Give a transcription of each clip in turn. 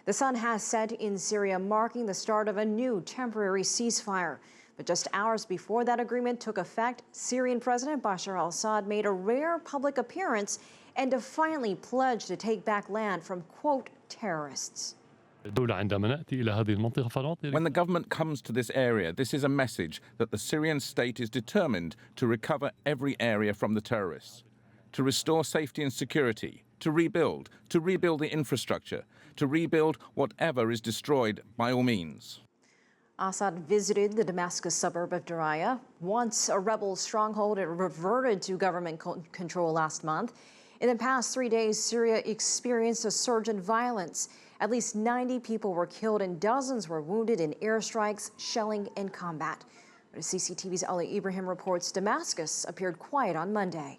The sun has set in Syria, marking the start of a new temporary ceasefire. But just hours before that agreement took effect, Syrian President Bashar al-Assad made a rare public appearance and defiantly pledged to take back land from, quote, terrorists. When the government comes to this area, this is a message that the Syrian state is determined to recover every area from the terrorists, to restore safety and security, to rebuild the infrastructure, to rebuild whatever is destroyed by all means. Assad visited the Damascus suburb of Daraya. Once a rebel stronghold, it reverted to government control last month. In the past 3 days, Syria experienced a surge in violence. At least 90 people were killed and dozens were wounded in airstrikes, shelling, and combat. But as CCTV's Ali Ibrahim reports, Damascus appeared quiet on Monday.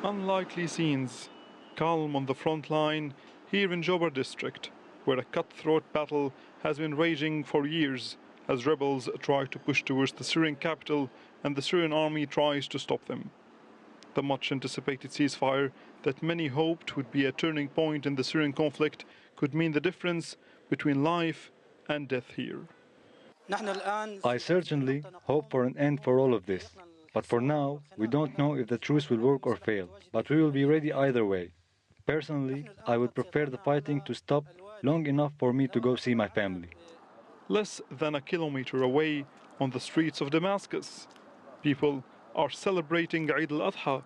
Unlikely scenes. Calm on the front line here in Jobar district, where a cutthroat battle has been raging for years as rebels try to push towards the Syrian capital and the Syrian army tries to stop them. The much-anticipated ceasefire that many hoped would be a turning point in the Syrian conflict could mean the difference between life and death here. I certainly hope for an end for all of this. But for now, we don't know if the truce will work or fail. But we will be ready either way. Personally, I would prefer the fighting to stop long enough for me to go see my family. Less than a kilometer away on the streets of Damascus, people are celebrating Eid al-Adha.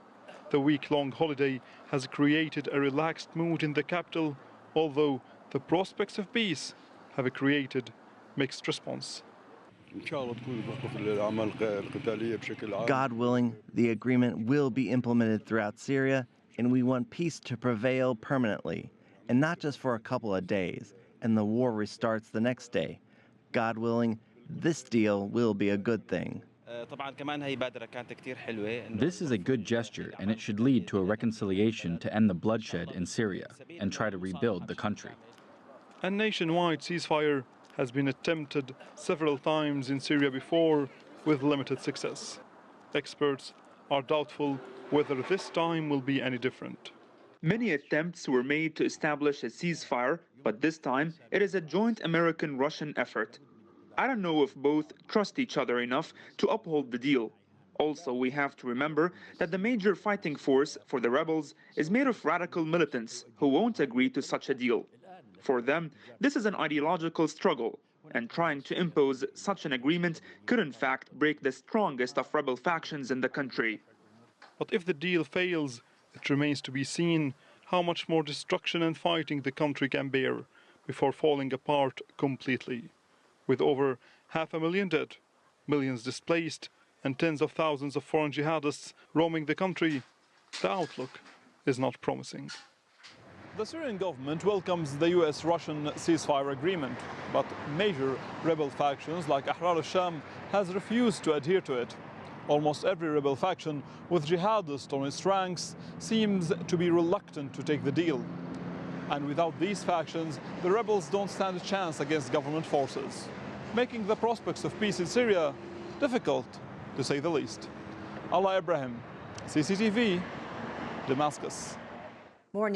The week-long holiday has created a relaxed mood in the capital, although the prospects of peace have created mixed response. God willing, the agreement will be implemented throughout Syria, and we want peace to prevail permanently, and not just for a couple of days, and the war restarts the next day. God willing, this deal will be a good thing. This is a good gesture, and it should lead to a reconciliation to end the bloodshed in Syria and try to rebuild the country. A nationwide ceasefire has been attempted several times in Syria before, with limited success. Experts are doubtful whether this time will be any different. Many attempts were made to establish a ceasefire, but this time it is a joint American-Russian effort. I don't know if both trust each other enough to uphold the deal. Also, we have to remember that the major fighting force for the rebels is made of radical militants who won't agree to such a deal. For them, this is an ideological struggle, and trying to impose such an agreement could in fact break the strongest of rebel factions in the country. But if the deal fails, it remains to be seen how much more destruction and fighting the country can bear before falling apart completely. With over 500,000 dead, millions displaced, and tens of thousands of foreign jihadists roaming the country, the outlook is not promising. The Syrian government welcomes the US-Russian ceasefire agreement, but major rebel factions like Ahrar al-Sham has refused to adhere to it. Almost every rebel faction with jihadists on its ranks seems to be reluctant to take the deal. And without these factions, the rebels don't stand a chance against government forces, making the prospects of peace in Syria difficult, to say the least. Ali Ibrahim, CCTV, Damascus.